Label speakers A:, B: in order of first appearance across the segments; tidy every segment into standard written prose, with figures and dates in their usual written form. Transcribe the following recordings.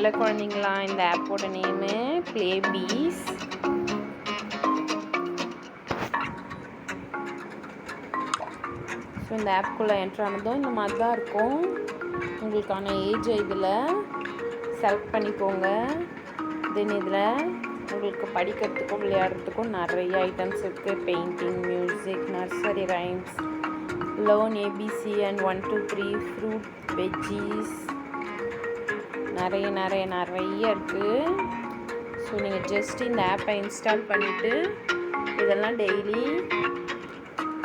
A: செல்ல குழந்தைங்களா, இந்த ஆப்போட நேமு ப்ளே பீஸ். ஸோ இந்த ஆப்குள்ளே என்ட்ரு ஆனதும் இந்த மாதிரி தான் இருக்கும். உங்களுக்கான ஏஜ் இதில் செலக்ட் பண்ணிக்கோங்க. தென் இதில் உங்களுக்கு படிக்கிறதுக்கும் விளையாடுறதுக்கும் நிறைய ஐட்டம்ஸ் இருக்குது. Painting, music, nursery rhymes, learn ABC and 1 2 3, fruit, veggies, நிறைய இருக்குது. ஸோ நீங்கள் ஜஸ்ட் இந்த ஆப்பை இன்ஸ்டால் பண்ணிவிட்டு இதெல்லாம் டெய்லி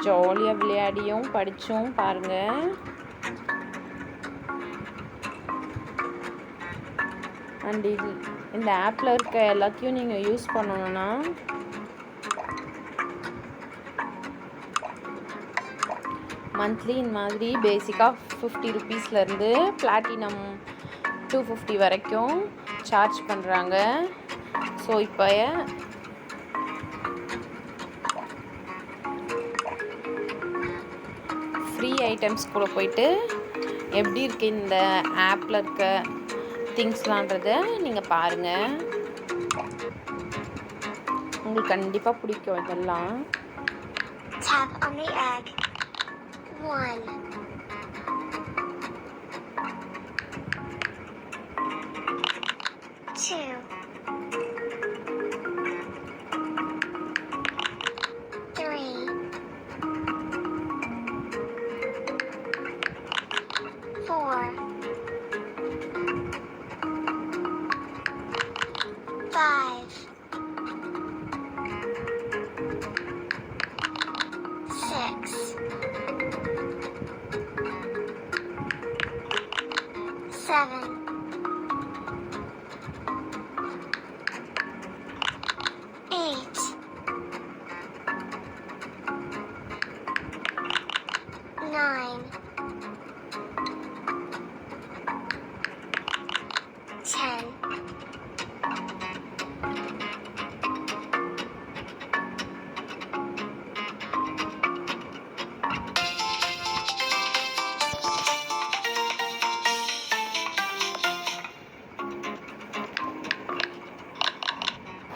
A: ஜாலியாக விளையாடியும் படித்தும் பாருங்கள். அண்ட் இந்த ஆப்பில் இருக்க எல்லாத்தையும் நீங்கள் யூஸ் பண்ணணுன்னா மந்த்லி இந்த மாதிரி பேசிக்காக 50 ருபீஸ்லேருந்து பிளாட்டினம் 250 வரைக்கும் சார்ஜ் பண்ணுறாங்க. ஸோ இப்போ ஃப்ரீ ஐட்டம்ஸ் கூட போயிட்டு எப்படி இருக்குது இந்த ஆப்பில் இருக்க திங்ஸ்லான்றதை நீங்கள் பாருங்கள். உங்களுக்கு கண்டிப்பாக பிடிக்கும் இதெல்லாம்.
B: Tap on the egg. 1 2 3 4 5 6 7 8 9 10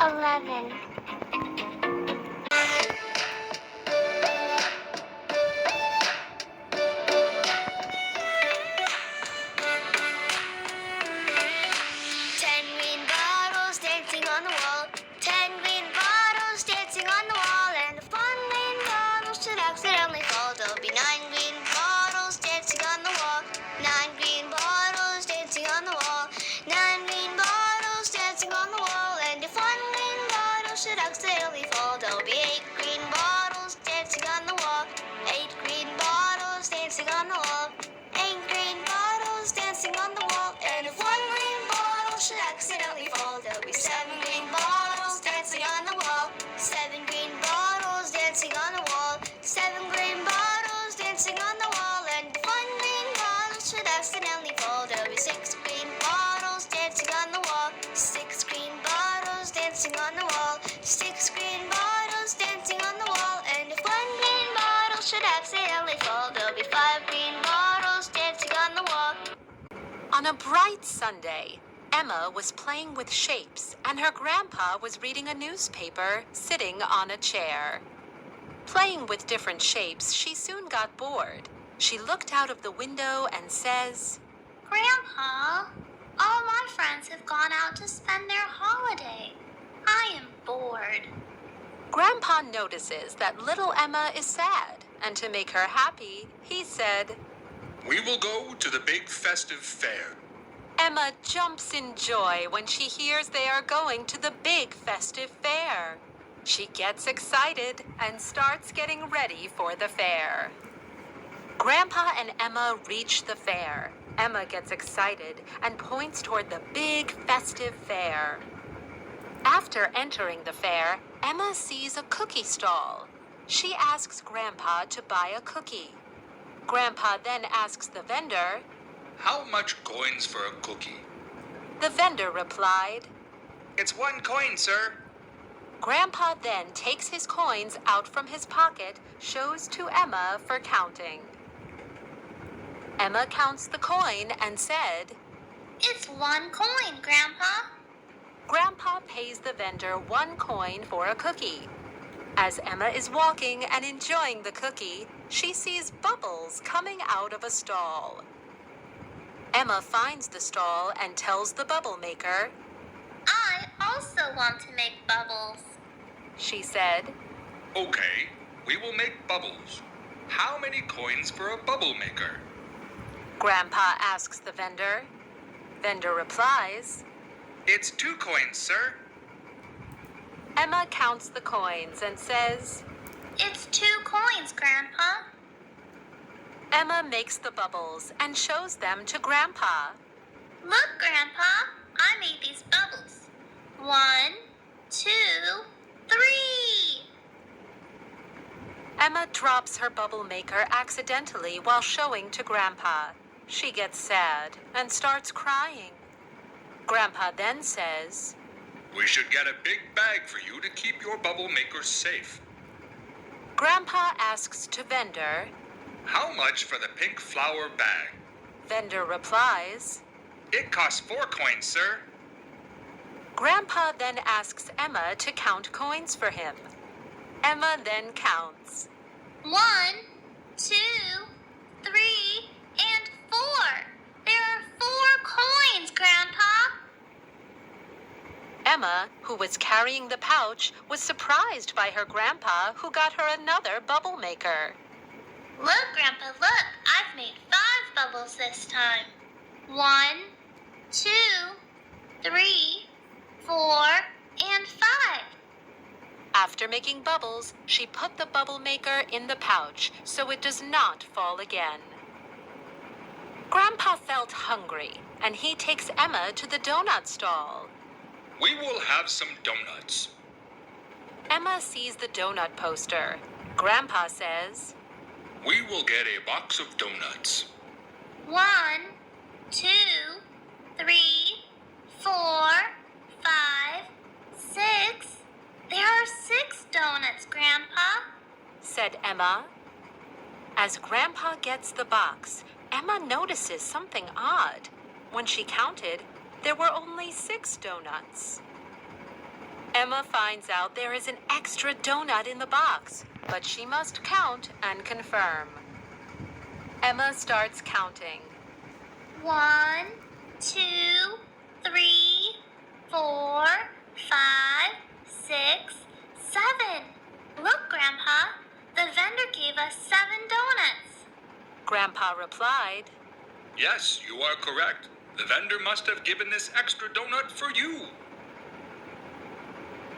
B: 11 accidentally fall, there'll be 9 green bottles dancing on the wall. 9 green bottles dancing on the wall. 9 green bottles dancing on the wall. And if 1 green bottle should accidentally fall, there'll be 8 green bottles dancing on the wall. 8 green bottles dancing on the wall. 8 green bottles dancing on the wall. And if 1 green bottle should accidentally fall, there'll be 7 green bottles dancing on the wall. 7 green bottles dancing on the wall. 7 green bottles dancing on the wall. And if 1 green bottle should accidentally fall, there'll be 6 green bottles dancing on the wall. 6 green bottles dancing on the wall. 6 green bottles dancing on the wall. And if 1 green bottle should accidentally fall, there'll be 5 green bottles dancing on the wall.
C: On a bright Sunday, Emma was playing with shapes, and her grandpa was reading a newspaper sitting on a chair. Playing with different shapes, she soon got bored. She looked out of the window and says,
B: Grandpa, all my friends have gone out to spend their holiday. I am bored.
C: Grandpa notices that little Emma is sad, and to make her happy, he said,
D: We will go to the big festive fair.
C: Emma jumps in joy when she hears they are going to the big festive fair. She gets excited and starts getting ready for the fair. Grandpa and Emma reach the fair. Emma gets excited and points toward the big festive fair. After entering the fair, Emma sees a cookie stall. She asks Grandpa to buy a cookie. Grandpa then asks the vendor,
D: How much coins for a cookie?
C: The vendor replied,
D: It's 1 coin, sir.
C: Grandpa then takes his coins out from his pocket, shows to Emma for counting. Emma counts the coin and said,
B: It's 1 coin, Grandpa.
C: Grandpa pays the vendor 1 coin for a cookie. As Emma is walking and enjoying the cookie, she sees bubbles coming out of a stall. Emma finds the stall and tells the bubble maker,
B: I also want to make bubbles.
C: she said.
D: Okay, we will make bubbles. How many coins for a bubble maker?
C: Grandpa asks the vendor. Vendor replies,
D: It's 2 coins, sir.
C: Emma counts the coins and says,
B: It's 2 coins, Grandpa.
C: Emma makes the bubbles and shows them to Grandpa.
B: Look, Grandpa, I made these bubbles. 1, 2, 3.
C: Emma drops her bubble maker accidentally while showing to Grandpa. She gets sad and starts crying. Grandpa then says,
D: We should get a big bag for you to keep your bubble maker safe.
C: Grandpa asks to vendor.
D: How much for the pink flower bag?
C: Vendor replies.
D: It costs 4 coins, sir.
C: Grandpa then asks Emma to count coins for him. Emma then counts.
B: 1, 2, 3, and 4. There are 4 coins, Grandpa.
C: Emma, who was carrying the pouch, was surprised by her grandpa, who got her another bubble maker.
B: Look, Grandpa, look. I've made 5 bubbles this time. 1, 2, 3, 4, and 5.
C: After making bubbles, she put the bubble maker in the pouch so it does not fall again. Grandpa felt hungry, and he takes Emma to the donut stall.
D: We will have some donuts.
C: Emma sees the donut poster. Grandpa says,
D: We will get a box of donuts.
B: 1, 2, 3, 4, 5, 6. There are 6 donuts, Grandpa.
C: said Emma. As Grandpa gets the box, Emma notices something odd. When she counted, there were only 6 donuts. Emma finds out there is an extra donut in the box, but she must count and confirm. Emma starts counting.
B: 1, 2, 3, 4, 5, 6, 7. Look, Grandpa, the vendor gave us 7 donuts.
C: Grandpa replied,
D: Yes, you are correct. The vendor must have given this extra donut for you.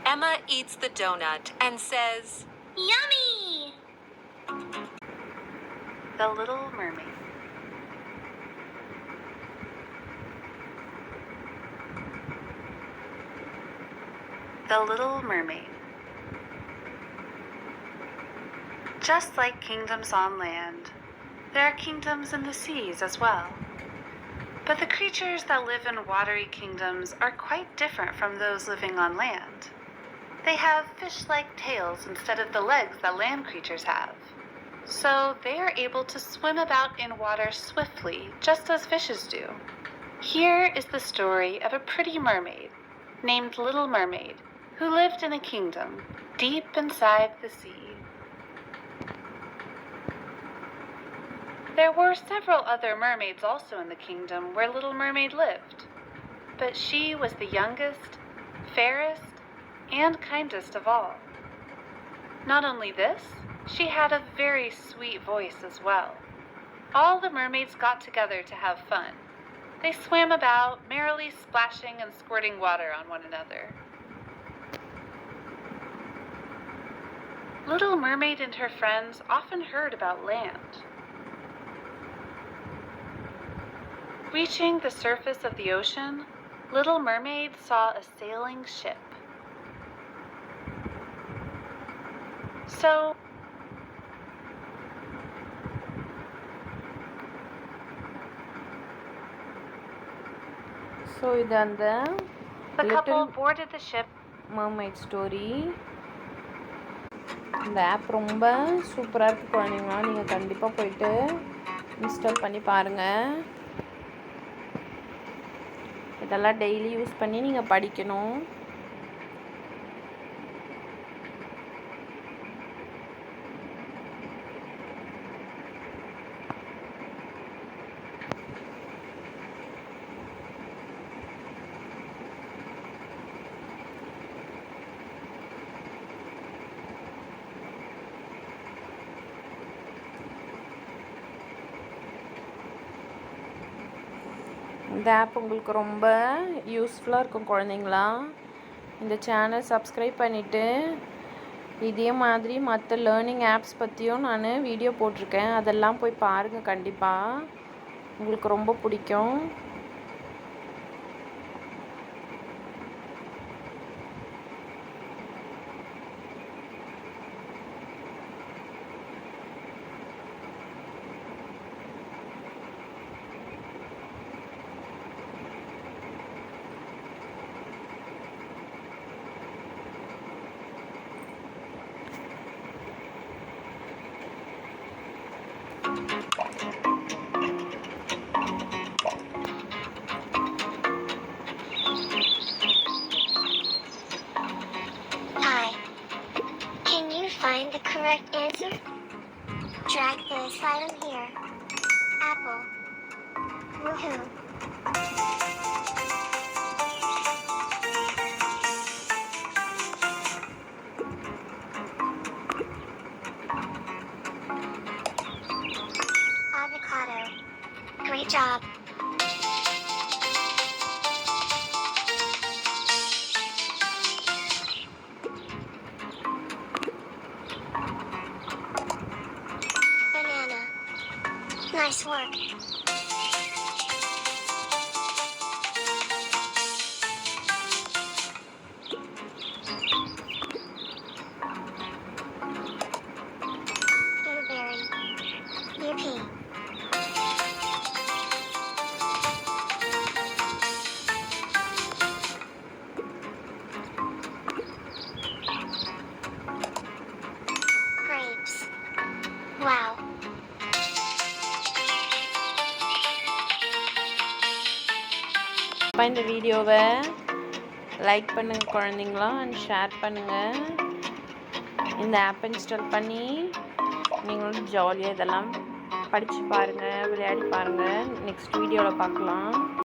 C: Emma eats the donut and says,
B: Yummy!
C: The Little Mermaid. The Little Mermaid. Just like kingdoms on land, there are kingdoms in the seas as well. But the creatures that live in watery kingdoms are quite different from those living on land. They have fish-like tails instead of the legs that land creatures have. So they are able to swim about in water swiftly, just as fishes do. Here is the story of a pretty mermaid named Little Mermaid, who lived in a kingdom deep inside the sea. There were several other mermaids also in the kingdom where Little Mermaid lived, but she was the youngest, fairest, and kindest of all. Not only this, she had a very sweet voice as well. All the mermaids got together to have fun. They swam about, merrily splashing and squirting water on one another. Little Mermaid and her friends often heard about land. Reaching the surface of the ocean, Little Mermaid saw a sailing ship. So
A: இது அந்த
C: the couple
A: Little
C: boarded the ship.
A: mermaid story. இந்த app ரொம்ப சூப்பராக இருக்குது குழந்தைங்க. நீங்கள் கண்டிப்பாக போயிட்டு இன்ஸ்டால் பண்ணி பாருங்கள். இதெல்லாம் டெய்லி யூஸ் பண்ணி நீங்கள் படிக்கணும். இந்த ஆப் உங்களுக்கு ரொம்ப யூஸ்ஃபுல்லாக இருக்கும் குழந்தைங்களா. இந்த சேனல் சப்ஸ்கிரைப் பண்ணிவிட்டு இதே மாதிரி மற்ற லேர்னிங் ஆப்ஸ் பற்றியும் நான் வீடியோ போட்டிருக்கேன். அதெல்லாம் போய் பாருங்கள். கண்டிப்பாக உங்களுக்கு ரொம்ப பிடிக்கும்.
B: Hi. Can you find the correct answer? Drag this item here. Apple. Woohoo. Avocado. Great job. Banana. Nice work. Blueberry. Yippee. Grapes. Wow.
A: இந்த வீடியோவை லைக் பண்ணுங்கள் குழந்தைங்களா, அண்ட் ஷேர் பண்ணுங்கள். இந்த ஆப் இன்ஸ்டால் பண்ணி நீங்களும் ஜாலியாக இதெல்லாம் படித்து பாருங்கள், விளையாடி பாருங்கள். நெக்ஸ்ட் வீடியோவில் பார்க்கலாம்.